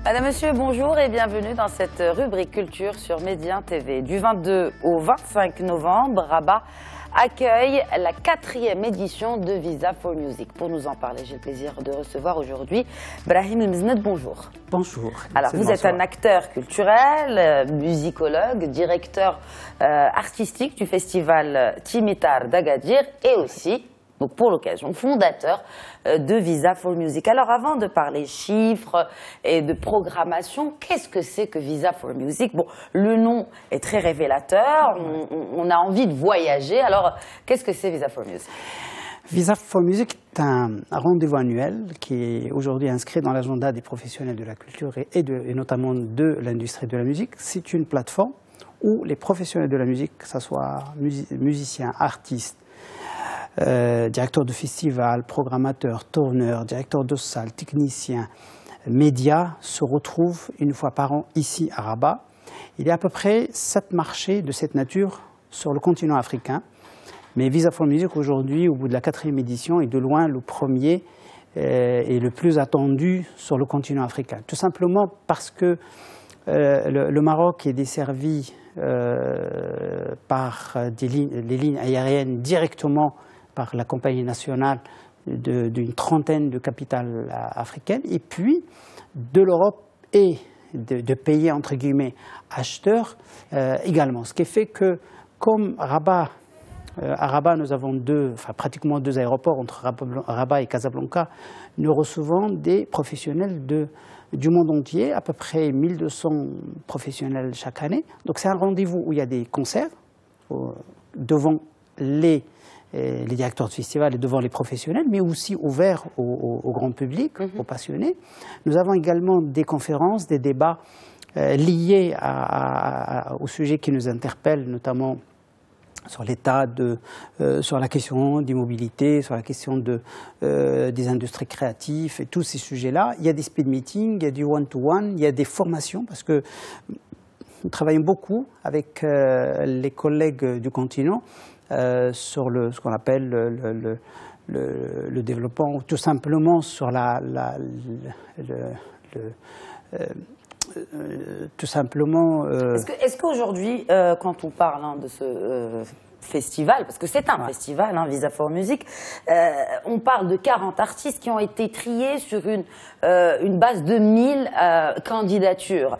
Madame, Monsieur, bonjour et bienvenue dans cette rubrique culture sur Médien TV. Du 22 au 25 novembre, Rabat accueille la 4e édition de Visa for Music. Pour nous en parler, j'ai le plaisir de recevoir aujourd'hui Brahim El-Meznet. Bonjour. Bonjour. Alors, vous êtes un acteur culturel, musicologue, directeur artistique du festival Timitar d'Agadir et aussi, donc pour l'occasion, fondateur de Visa for Music. Alors avant de parler chiffres et de programmation, qu'est-ce que c'est que Visa for Music? Bon, le nom est très révélateur, on a envie de voyager. Alors, qu'est-ce que c'est Visa for Music? Visa for Music est un rendez-vous annuel qui est aujourd'hui inscrit dans l'agenda des professionnels de la culture et notamment de l'industrie de la musique. C'est une plateforme où les professionnels de la musique, que ce soit musiciens, artistes, directeur de festival, programmateur, tourneur, directeur de salle, technicien, médias se retrouvent une fois par an ici à Rabat. Il y a à peu près 7 marchés de cette nature sur le continent africain. Mais Visa for Music aujourd'hui, au bout de la 4e édition, est de loin le premier et le plus attendu sur le continent africain. Tout simplement parce que le Maroc est desservi par les lignes aériennes directement par la compagnie nationale d'une trentaine de capitales africaines, et puis de l'Europe et de pays entre guillemets acheteurs également. Ce qui fait que comme à Rabat, nous avons pratiquement deux aéroports entre Rabat et Casablanca. Nous recevons des professionnels du monde entier, à peu près 1200 professionnels chaque année. Donc c'est un rendez-vous où il y a des concerts devant les directeurs de festival et devant les professionnels, mais aussi ouvert au grand public, aux passionnés. Nous avons également des conférences, des débats liés aux sujets qui nous interpellent, notamment sur l'état sur la question d'immobilité, sur la question des industries créatives et tous ces sujets-là. Il y a des speed meetings, il y a du one-to-one, il y a des formations, parce que nous travaillons beaucoup avec les collègues du continent sur ce qu'on appelle le développement, tout simplement sur tout simplement. Est-ce qu'aujourd'hui, quand on parle de ce festival, parce que c'est un festival, Visa for Music, on parle de 40 artistes qui ont été triés sur une base de 1000 candidatures.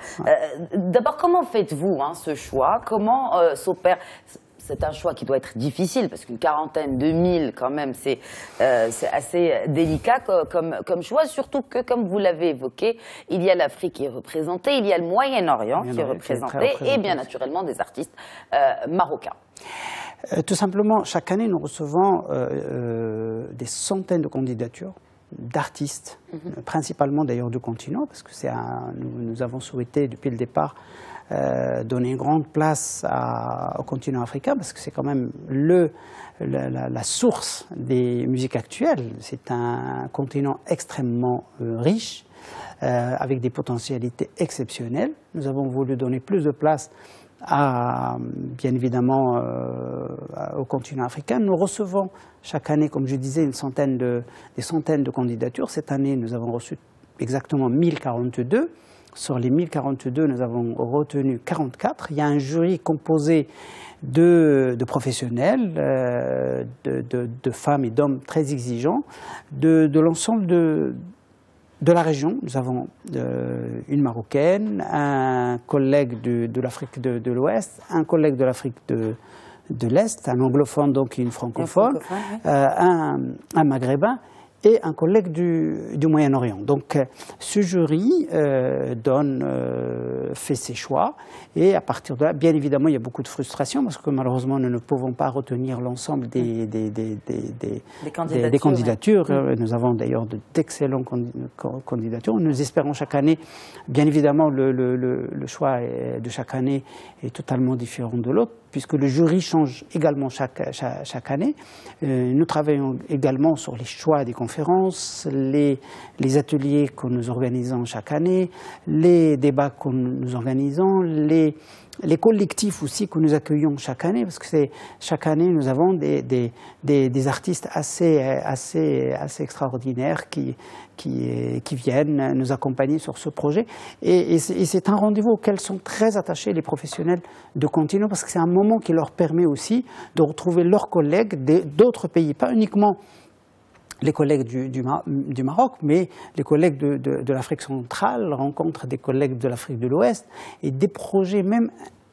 D'abord, comment faites-vous ce choix? Comment s'opère? C'est un choix qui doit être difficile, parce qu'une quarantaine de 1000, quand même, c'est assez délicat comme choix, surtout que, comme vous l'avez évoqué, il y a l'Afrique qui est représentée, il y a le Moyen-Orient qui est représenté, et bien naturellement des artistes marocains. Tout simplement, chaque année, nous recevons des centaines de candidatures d'artistes, principalement d'ailleurs du continent, parce que nous avons souhaité depuis le départ donner une grande place au continent africain, parce que c'est quand même la source des musiques actuelles. C'est un continent extrêmement riche, avec des potentialités exceptionnelles. Nous avons voulu donner plus de place bien évidemment au continent africain. Nous recevons chaque année, comme je disais, des centaines de candidatures. Cette année, nous avons reçu exactement 1042. Sur les 1042, nous avons retenu 44. Il y a un jury composé de professionnels, de femmes et d'hommes très exigeants, de l'ensemble de la région. Nous avons une Marocaine, un collègue de l'Afrique de l'Ouest, un collègue de l'Afrique de l'Est, un anglophone donc une francophone, un Maghrébin et un collègue du Moyen-Orient. Donc ce jury fait ses choix, et à partir de là, bien évidemment, il y a beaucoup de frustration, parce que malheureusement, nous ne pouvons pas retenir l'ensemble des candidatures. Nous avons d'ailleurs d'excellentes candidatures. Nous espérons chaque année, bien évidemment, le choix de chaque année est totalement différent de l'autre, puisque le jury change également chaque année. Nous travaillons également sur les choix des conférences. conférences, les ateliers que nous organisons chaque année, les débats que nous organisons, les collectifs aussi que nous accueillons chaque année, parce que chaque année nous avons des artistes assez extraordinaires qui viennent nous accompagner sur ce projet. Et c'est un rendez-vous auquel sont très attachés les professionnels de Contino, parce que c'est un moment qui leur permet aussi de retrouver leurs collègues d'autres pays, pas uniquement les collègues du Maroc, mais les collègues de l'Afrique centrale rencontrent des collègues de l'Afrique de l'Ouest, et des projets même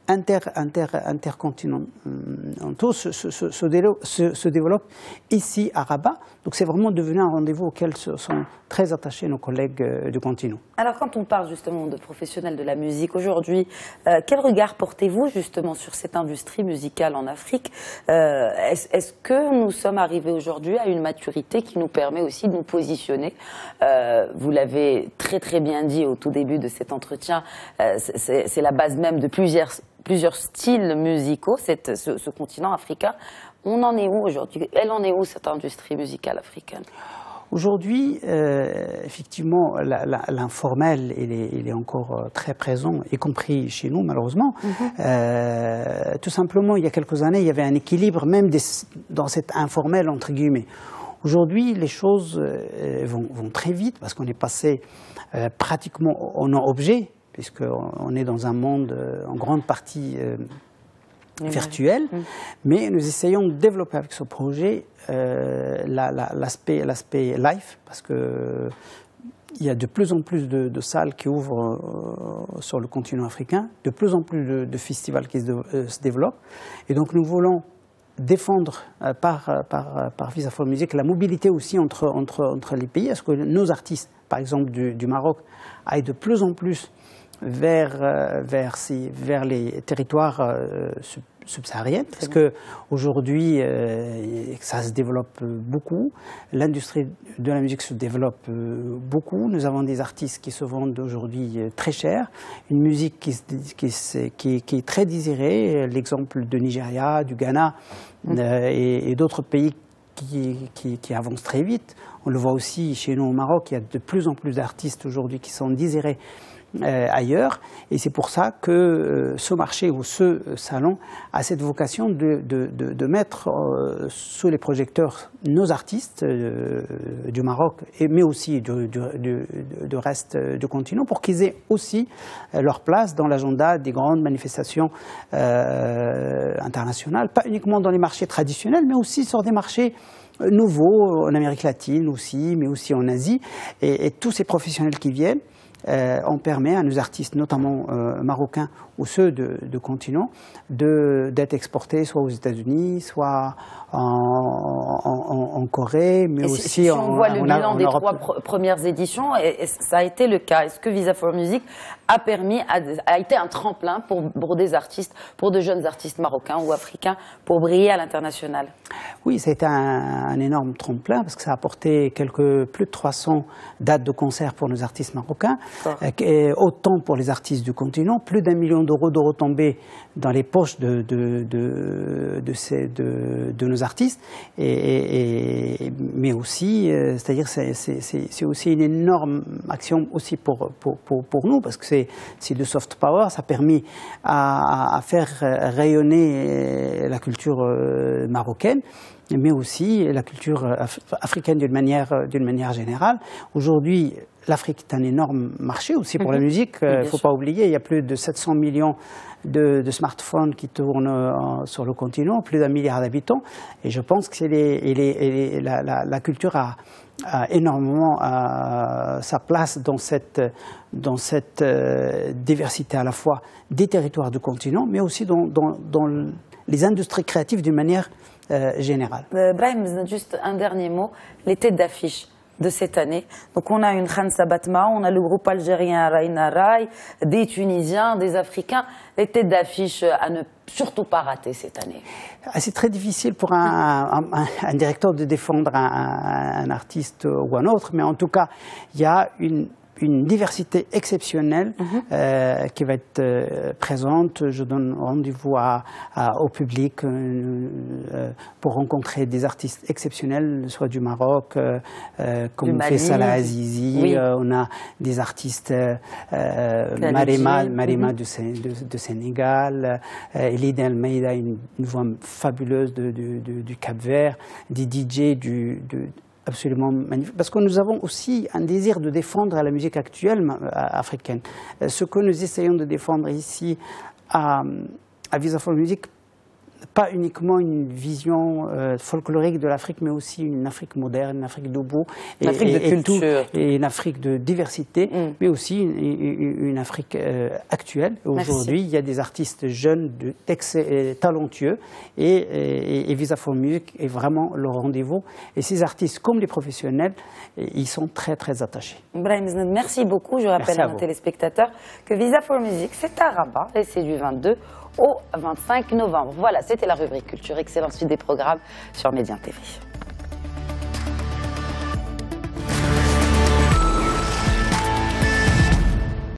intercontinentaux se développent ici à Rabat. Donc c'est vraiment devenu un rendez-vous auquel sont très attachés nos collègues du Contino. Alors quand on parle justement de professionnels de la musique aujourd'hui, quel regard portez-vous justement sur cette industrie musicale en Afrique? Est-ce que nous sommes arrivés aujourd'hui à une maturité qui nous permet aussi de nous positionner? Vous l'avez très bien dit au tout début de cet entretien, c'est la base même de plusieurs styles musicaux, ce continent africain. On en est où aujourd'hui? Elle en est où, cette industrie musicale africaine? Aujourd'hui, effectivement, l'informel, il est encore très présent, y compris chez nous, malheureusement. Tout simplement, il y a quelques années, il y avait un équilibre, même dans cet informel, entre guillemets. Aujourd'hui, les choses vont très vite, parce qu'on est passé pratiquement au non-objet, puisqu'on est dans un monde en grande partie virtuel, mais nous essayons de développer avec ce projet l'aspect live, parce que il y a de plus en plus de salles qui ouvrent sur le continent africain, de plus en plus de festivals qui se développent, et donc nous voulons défendre par Visa for Music la mobilité aussi entre les pays, parce que nos artistes, par exemple du Maroc, aillent de plus en plus vers les territoires subsahariens, parce qu'aujourd'hui, ça se développe beaucoup, l'industrie de la musique se développe beaucoup, nous avons des artistes qui se vendent aujourd'hui très cher, une musique qui est très désirée, l'exemple de Nigeria, du Ghana et d'autres pays qui avancent très vite. On le voit aussi chez nous au Maroc, il y a de plus en plus d'artistes aujourd'hui qui sont désirés ailleurs, et c'est pour ça que ce marché ou ce salon a cette vocation de mettre sous les projecteurs nos artistes du Maroc, mais aussi du reste du continent, pour qu'ils aient aussi leur place dans l'agenda des grandes manifestations internationales, pas uniquement dans les marchés traditionnels, mais aussi sur des marchés nouveaux, en Amérique latine aussi, mais aussi en Asie, et tous ces professionnels qui viennent, on permet à nos artistes, notamment marocains ou ceux de continent, d'être exportés soit aux États-Unis, soit en Corée, mais aussi si on voit le bilan des 3 premières éditions, et ça a été le cas. Est-ce que Visa for Music a été un tremplin pour des artistes, pour de jeunes artistes marocains ou africains, pour briller à l'international? Oui, ça a été un énorme tremplin, parce que ça a apporté plus de 300 dates de concert pour nos artistes marocains, et autant pour les artistes du continent, plus d'1 million d'euros de retombées dans les poches de nos artistes, mais aussi, c'est-à-dire c'est aussi une énorme action aussi pour nous, parce que c'est de soft power, ça a permis à faire rayonner la culture marocaine, mais aussi la culture africaine d'une manière générale. Aujourd'hui, l'Afrique est un énorme marché aussi pour la musique. Il ne faut pas oublier, il y a plus de 700 millions de smartphones qui tournent sur le continent, plus d'1 milliard d'habitants. Et je pense que la culture a énormément sa place dans cette diversité à la fois des territoires du continent, mais aussi dans les industries créatives d'une manière générale. Brahim, juste un dernier mot, les têtes d'affiche de cette année. Donc on a une Khansa Batma, on a le groupe algérien Raïna Rai, des Tunisiens, des Africains, les têtes d'affiche à ne surtout pas rater cette année. C'est très difficile pour un directeur de défendre un artiste ou un autre, mais en tout cas, il y a une une diversité exceptionnelle qui va être présente. Je donne rendez-vous au public pour rencontrer des artistes exceptionnels, soit du Maroc, comme fait Salah Azizi. Oui. On a des artistes Marema de Sénégal, Elida Almeida, une voix fabuleuse du Cap-Vert, des DJ absolument magnifique, parce que nous avons aussi un désir de défendre la musique actuelle africaine. Ce que nous essayons de défendre ici à Visa for Music, pas uniquement une vision folklorique de l'Afrique, mais aussi une Afrique moderne, une Afrique debout, une Afrique de culture, et une Afrique de diversité, mais aussi une Afrique actuelle. Aujourd'hui, il y a des artistes jeunes, talentueux, et Visa for Music est vraiment leur rendez-vous. Et ces artistes, comme les professionnels, ils sont très très attachés. Brahim Znud, merci beaucoup. Je rappelle à nos téléspectateurs que Visa for Music, c'est à Rabat, et c'est du 22 au 25 novembre. Voilà, c'était la rubrique culture. Excellente suite des programmes sur Médien TV.